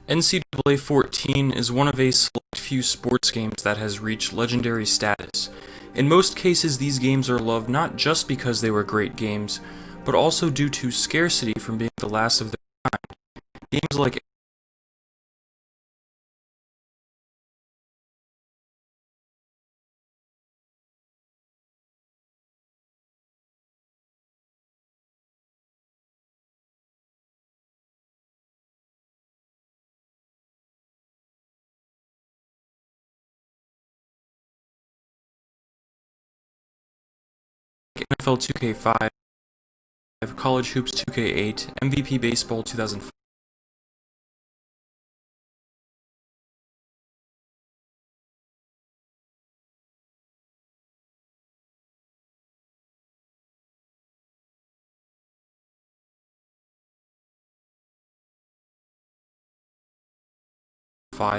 NCAA 14 is one of a select few sports games that has reached legendary status. In most cases, these games are loved not just because they were great games, but also due to scarcity from being the last of their kind. Games like NFL 2K5, College Hoops 2K8, MVP Baseball 2005,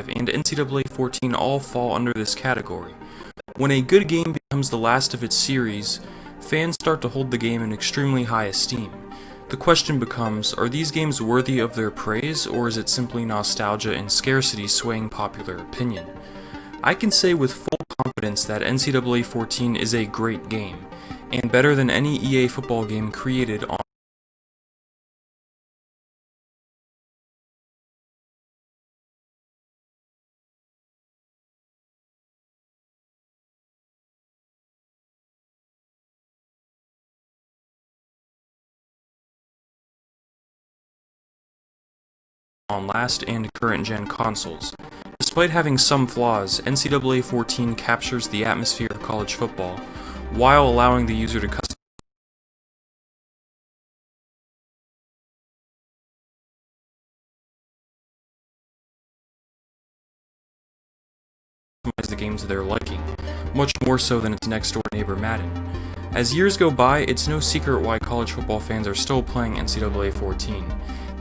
and NCAA 14 all fall under this category. When a good game becomes the last of its series, fans start to hold the game in extremely high esteem. The question becomes, are these games worthy of their praise, or is it simply nostalgia and scarcity swaying popular opinion? I can say with full confidence that NCAA 14 is a great game, and better than any EA football game created on last and current gen consoles. Despite having some flaws, NCAA 14 captures the atmosphere of college football, while allowing the user to customize the games of their liking, much more so than its next door neighbor Madden. As years go by, it's no secret why college football fans are still playing NCAA 14.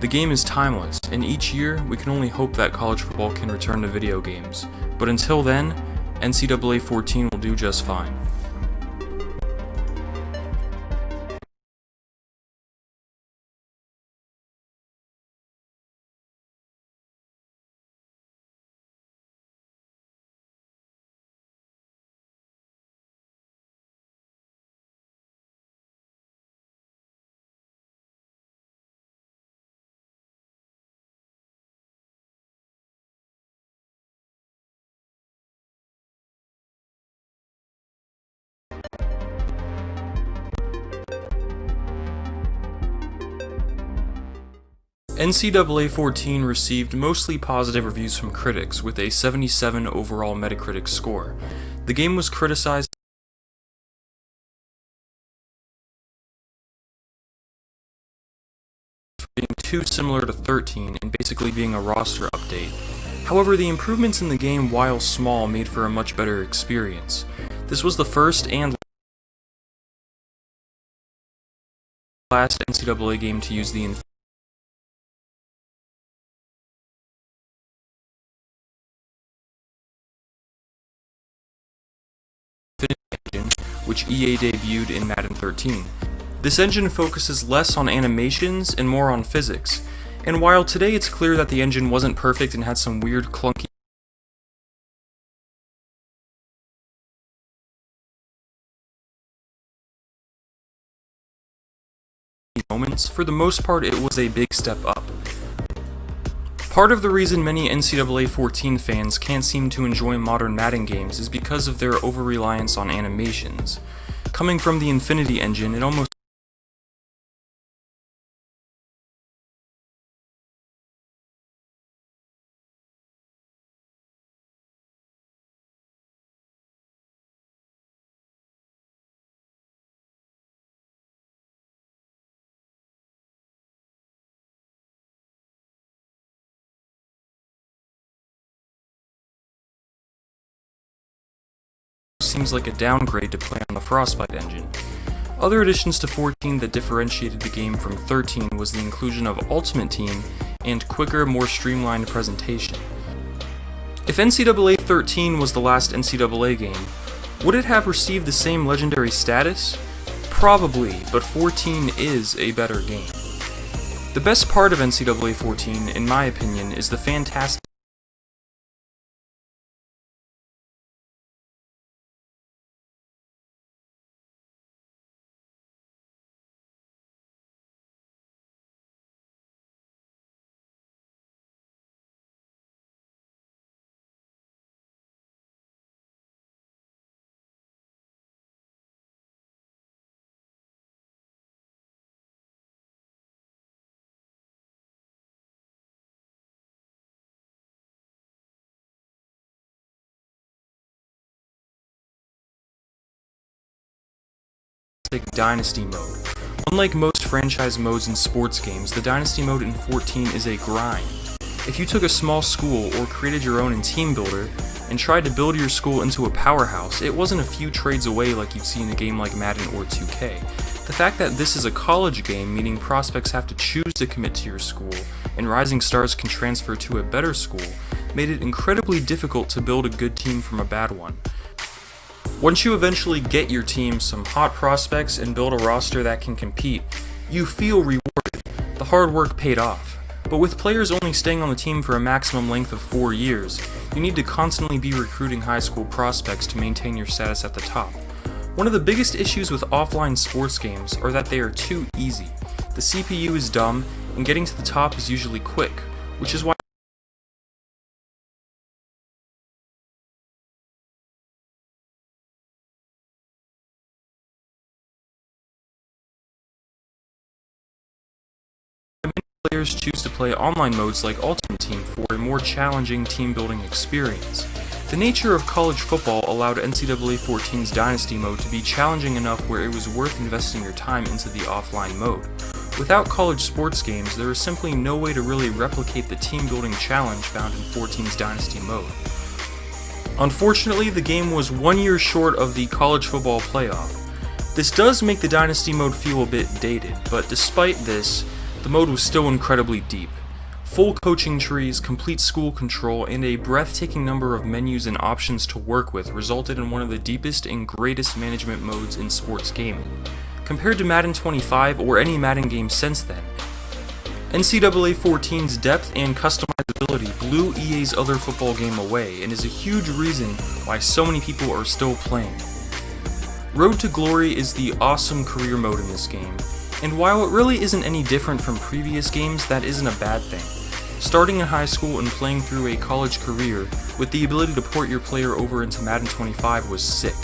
The game is timeless, and each year, we can only hope that college football can return to video games. But until then, NCAA 14 will do just fine. NCAA 14 received mostly positive reviews from critics, with a 77 overall Metacritic score. The game was criticized for being too similar to 13 and basically being a roster update. However, the improvements in the game, while small, made for a much better experience. This was the first and last NCAA game to use the Infinity engine, which EA debuted in Madden 13. This engine focuses less on animations and more on physics, and while today it's clear that the engine wasn't perfect and had some weird clunky moments, for the most part it was a big step up. Part of the reason many NCAA 14 fans can't seem to enjoy modern Madden games is because of their over-reliance on animations. Coming from the Infinity engine, it almost seems like a downgrade to play on the Frostbite engine. Other additions to 14 that differentiated the game from 13 was the inclusion of Ultimate Team and quicker, more streamlined presentation. If NCAA 13 was the last NCAA game, would it have received the same legendary status? Probably, but 14 is a better game. The best part of NCAA 14, in my opinion, is the fantastic Dynasty mode. Unlike most franchise modes in sports games, the Dynasty mode in 14 is a grind. If you took a small school or created your own in Team Builder and tried to build your school into a powerhouse, it wasn't a few trades away like you'd see in a game like Madden or 2K. The fact that this is a college game, meaning prospects have to choose to commit to your school, and rising stars can transfer to a better school, made it incredibly difficult to build a good team from a bad one. Once you eventually get your team some hot prospects and build a roster that can compete, you feel rewarded. The hard work paid off. But with players only staying on the team for a maximum length of 4 years, you need to constantly be recruiting high school prospects to maintain your status at the top. One of the biggest issues with offline sports games are that they are too easy. The CPU is dumb, and getting to the top is usually quick, which is why players choose to play online modes like Ultimate Team for a more challenging team-building experience. The nature of college football allowed NCAA 14's Dynasty mode to be challenging enough where it was worth investing your time into the offline mode. Without college sports games, there is simply no way to really replicate the team-building challenge found in 14's Dynasty mode. Unfortunately, the game was 1 year short of the college football playoff. This does make the Dynasty mode feel a bit dated, but despite this, the mode was still incredibly deep. Full coaching trees, complete school control, and a breathtaking number of menus and options to work with resulted in one of the deepest and greatest management modes in sports gaming. Compared to Madden 25 or any Madden game since then, NCAA 14's depth and customizability blew EA's other football game away and is a huge reason why so many people are still playing. Road to Glory is the awesome career mode in this game, and while it really isn't any different from previous games, that isn't a bad thing. Starting in high school and playing through a college career with the ability to port your player over into Madden 25 was sick.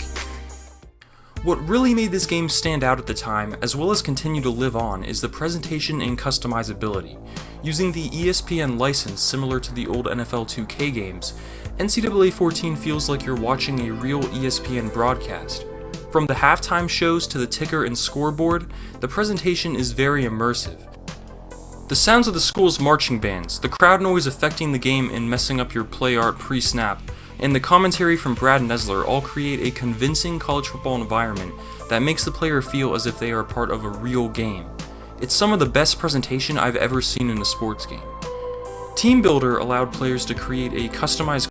What really made this game stand out at the time, as well as continue to live on, is the presentation and customizability. Using the ESPN license similar to the old NFL 2K games, NCAA 14 feels like you're watching a real ESPN broadcast. From the halftime shows to the ticker and scoreboard, the presentation is very immersive. The sounds of the school's marching bands, the crowd noise affecting the game and messing up your play art pre-snap, and the commentary from Brad Nesler all create a convincing college football environment that makes the player feel as if they are part of a real game. It's some of the best presentation I've ever seen in a sports game. Team Builder allowed players to create a customized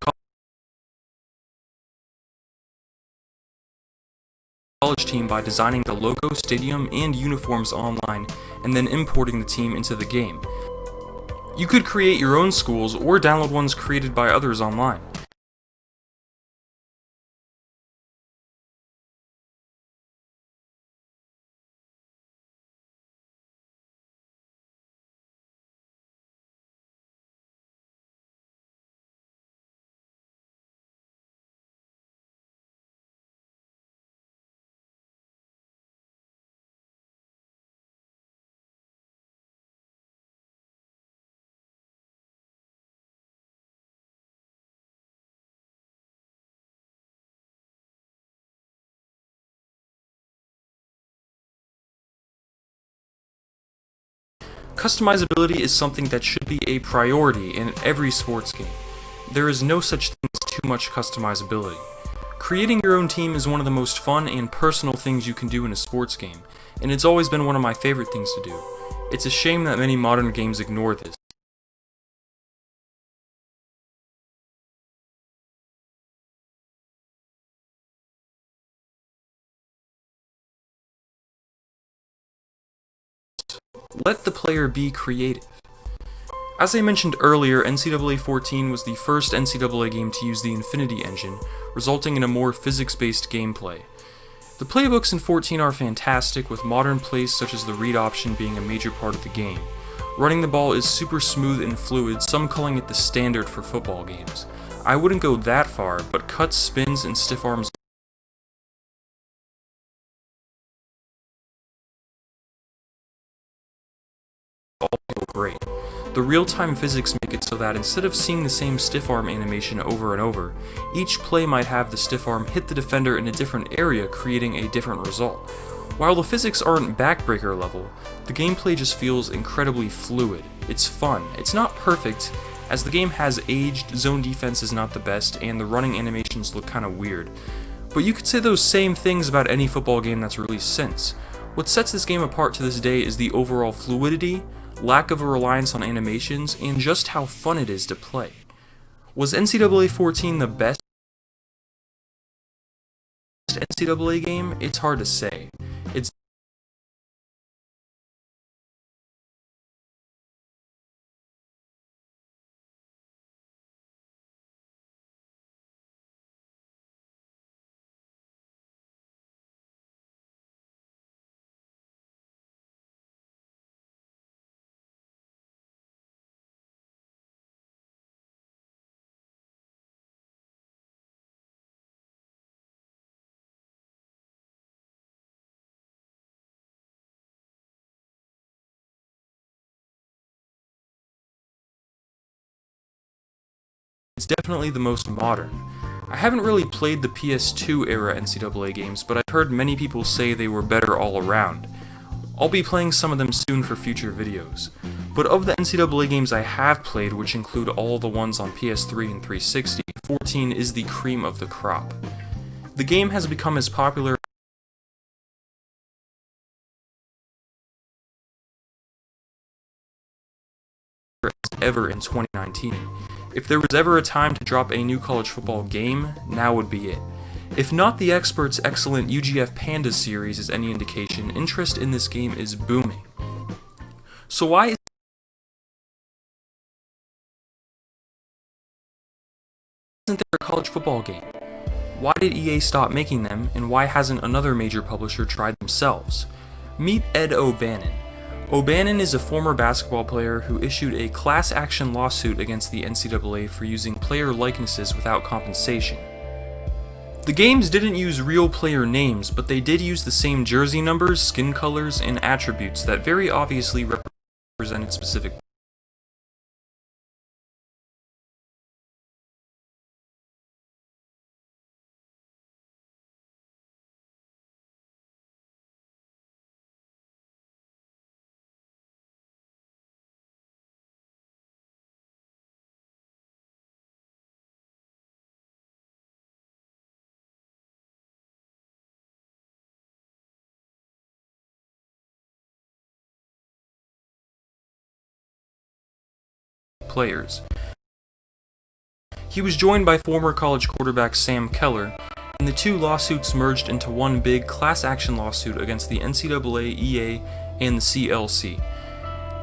college team by designing the logo, stadium, and uniforms online, and then importing the team into the game. You could create your own schools or download ones created by others online. Customizability is something that should be a priority in every sports game. There is no such thing as too much customizability. Creating your own team is one of the most fun and personal things you can do in a sports game, and it's always been one of my favorite things to do. It's a shame that many modern games ignore this. Let the player be creative. As I mentioned earlier, NCAA 14 was the first NCAA game to use the Infinity Engine, resulting in a more physics-based gameplay. The playbooks in 14 are fantastic, with modern plays such as the read option being a major part of the game. Running the ball is super smooth and fluid, some calling it the standard for football games. I wouldn't go that far, but cuts, spins, and stiff arms all feel great. The real-time physics make it so that instead of seeing the same stiff arm animation over and over, each play might have the stiff arm hit the defender in a different area, creating a different result. While the physics aren't backbreaker level, the gameplay just feels incredibly fluid. It's fun. It's not perfect, as the game has aged, zone defense is not the best, and the running animations look kinda weird. But you could say those same things about any football game that's released since. What sets this game apart to this day is the overall fluidity, lack of a reliance on animations, and just how fun it is to play. Was NCAA 14 the best NCAA game? It's hard to say. It's definitely the most modern. I haven't really played the PS2 era NCAA games, but I've heard many people say they were better all around. I'll be playing some of them soon for future videos. But of the NCAA games I have played, which include all the ones on PS3 and 360, 14 is the cream of the crop. The game has become as popular as ever in 2019. If there was ever a time to drop a new college football game, now would be it. If not the experts' excellent UGF Pandas series is any indication, interest in this game is booming. So why isn't there a college football game? Why did EA stop making them, and why hasn't another major publisher tried themselves? Meet Ed O'Bannon. O'Bannon is a former basketball player who issued a class action lawsuit against the NCAA for using player likenesses without compensation. The games didn't use real player names, but they did use the same jersey numbers, skin colors, and attributes that very obviously represented specific players. He was joined by former college quarterback Sam Keller, and the two lawsuits merged into one big class action lawsuit against the NCAA, EA, and the CLC.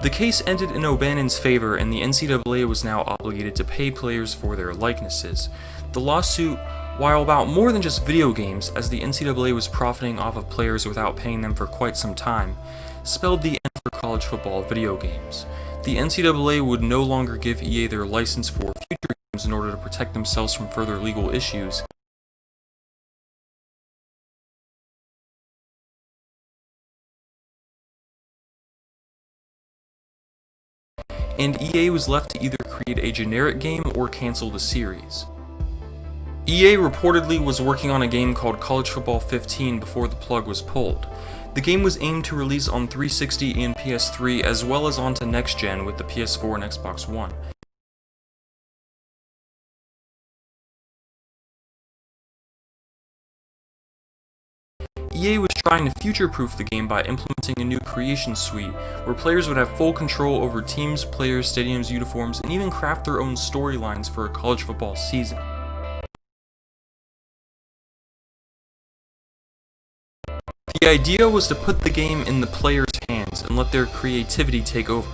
The case ended in O'Bannon's favor, and the NCAA was now obligated to pay players for their likenesses. The lawsuit, while about more than just video games, as the NCAA was profiting off of players without paying them for quite some time, spelled the end for college football video games. The NCAA would no longer give EA their license for future games in order to protect themselves from further legal issues. And EA was left to either create a generic game or cancel the series. EA reportedly was working on a game called College Football 15 before the plug was pulled. The game was aimed to release on 360 and PS3 as well as onto next gen with the PS4 and Xbox One. EA was trying to future-proof the game by implementing a new creation suite, where players would have full control over teams, players, stadiums, uniforms, and even craft their own storylines for a college football season. The The idea was to put the game in the players' hands and let their creativity take over.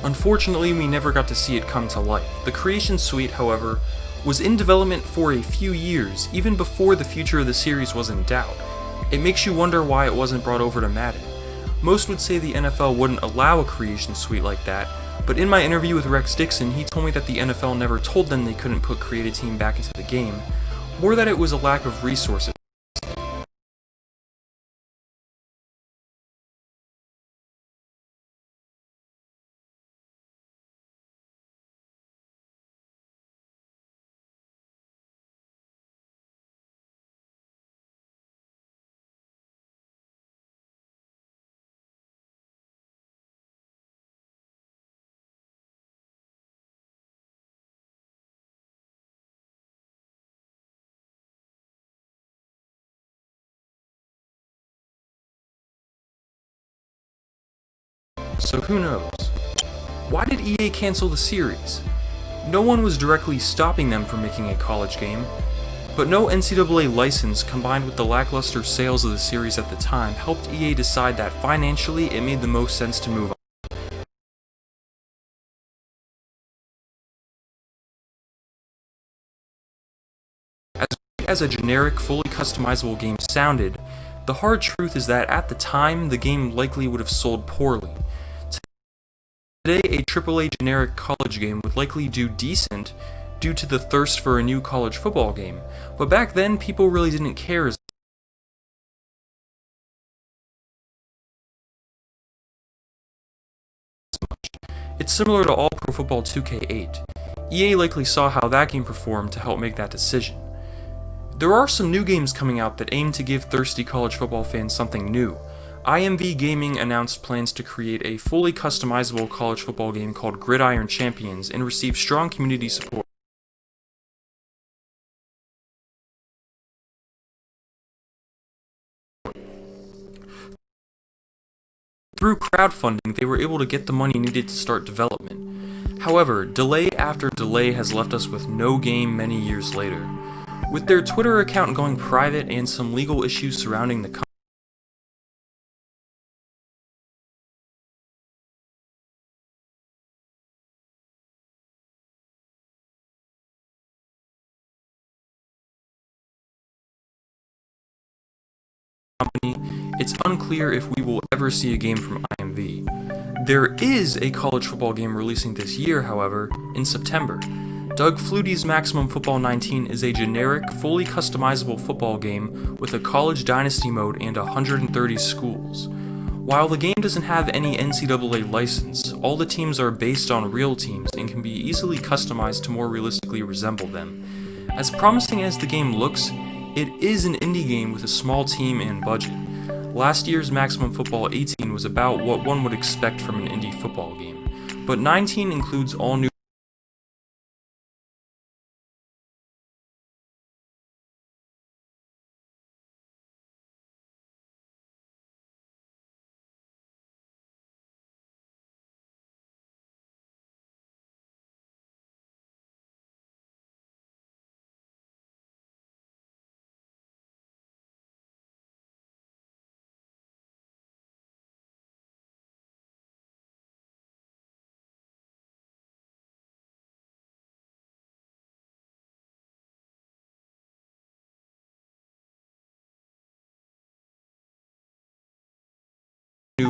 Unfortunately, we never got to see it come to life. The Creation Suite, however, was in development for a few years, even before the future of the series was in doubt. It makes you wonder why it wasn't brought over to Madden. Most would say the NFL wouldn't allow a Creation Suite like that, but in my interview with Rex Dixon, he told me that the NFL never told them they couldn't put Create a Team back into the game, or that it was a lack of resources. So who knows? Why did EA cancel the series? No one was directly stopping them from making a college game, but no NCAA license combined with the lackluster sales of the series at the time helped EA decide that financially it made the most sense to move on. As great as a generic, fully customizable game sounded, the hard truth is that at the time, the game likely would have sold poorly. Today, a AAA generic college game would likely do decent due to the thirst for a new college football game, but back then, people really didn't care as much. It's similar to All Pro Football 2K8. EA likely saw how that game performed to help make that decision. There are some new games coming out that aim to give thirsty college football fans something new. Ncca Gaming announced plans to create a fully customizable college football game called Gridiron Champions and received strong community support. Through crowdfunding, they were able to get the money needed to start development. However, delay after delay has left us with no game many years later. With their Twitter account going private and some legal issues surrounding the company, it's unclear if we will ever see a game from IMV. There is a college football game releasing this year, however, in September. Doug Flutie's Maximum Football 19 is a generic, fully customizable football game with a college dynasty mode and 130 schools. While the game doesn't have any NCAA license, all the teams are based on real teams and can be easily customized to more realistically resemble them. As promising as the game looks, it is an indie game with a small team and budget. Last year's Maximum Football 18 was about what one would expect from an indie football game, but 19 includes all new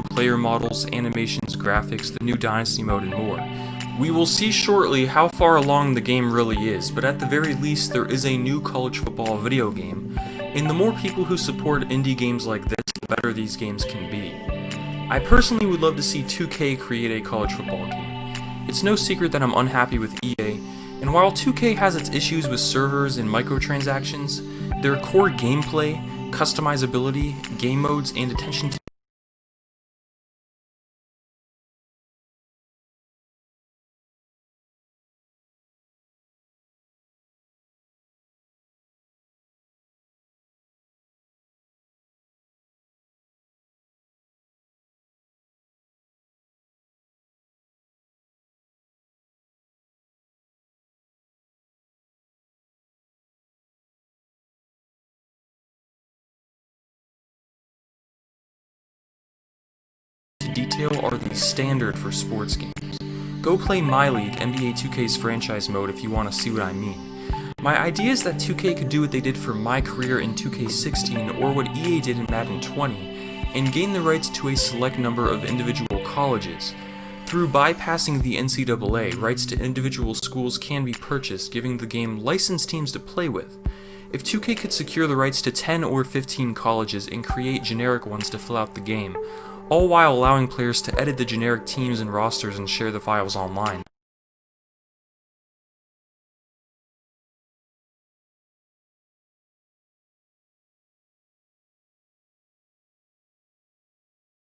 player models, animations, graphics, the new Dynasty mode, and more. We will see shortly how far along the game really is, but at the very least there is a new college football video game, and the more people who support indie games like this, the better these games can be. I personally would love to see 2K create a college football game. It's no secret that I'm unhappy with EA, and while 2K has its issues with servers and microtransactions, their core gameplay, customizability, game modes, and attention to detail are the standard for sports games. Go play My League, NBA 2K's franchise mode if you want to see what I mean. My idea is that 2K could do what they did for My Career in 2K16 or what EA did in Madden 20, and gain the rights to a select number of individual colleges. Through bypassing the NCAA, rights to individual schools can be purchased, giving the game licensed teams to play with. If 2K could secure the rights to 10 or 15 colleges and create generic ones to fill out the game, all while allowing players to edit the generic teams and rosters and share the files online,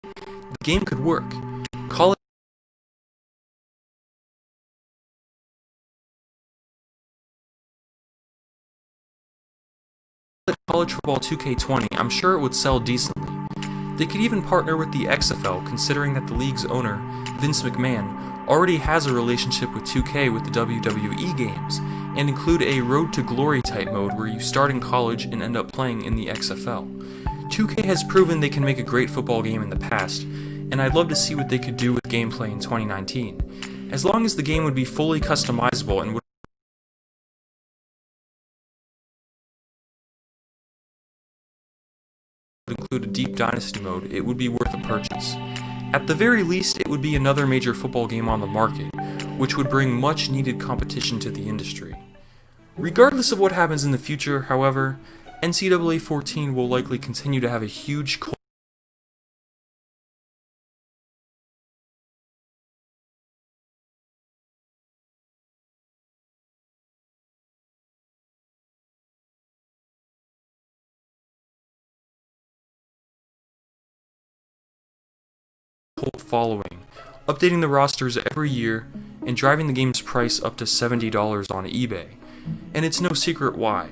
the game could work. College Football 2K20, I'm sure it would sell decently. They could even partner with the XFL, considering that the league's owner, Vince McMahon, already has a relationship with 2K with the WWE games, and include a Road to Glory type mode where you start in college and end up playing in the XFL. 2K has proven they can make a great football game in the past, and I'd love to see what they could do with gameplay in 2019. As long as the game would be fully customizable and would include a deep dynasty mode, it would be worth a purchase. At the very least, it would be another major football game on the market, which would bring much needed competition to the industry. Regardless of what happens in the future, however, NCAA 14 will likely continue to have a huge cult following, updating the rosters every year and driving the game's price up to $70 on eBay. And it's no secret why.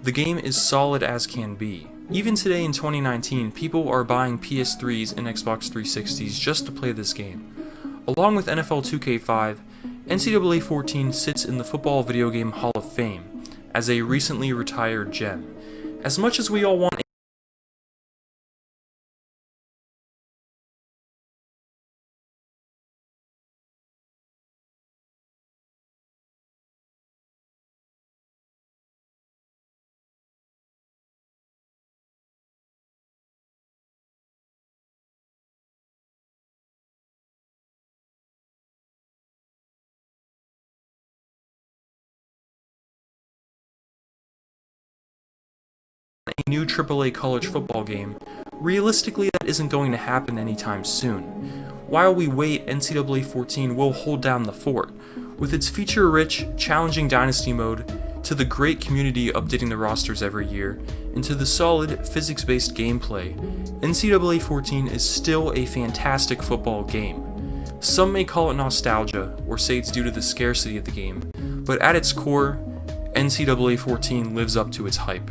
The game is solid as can be. Even today in 2019, people are buying PS3s and Xbox 360s just to play this game. Along with NFL 2K5, NCAA 14 sits in the Football Video Game Hall of Fame as a recently retired gem. As much as we all want a new AAA college football game, realistically that isn't going to happen anytime soon. While we wait, NCAA 14 will hold down the fort, with its feature-rich, challenging dynasty mode, to the great community updating the rosters every year, and to the solid, physics-based gameplay. NCAA 14 is still a fantastic football game. Some may call it nostalgia, or say it's due to the scarcity of the game, but at its core, NCAA 14 lives up to its hype.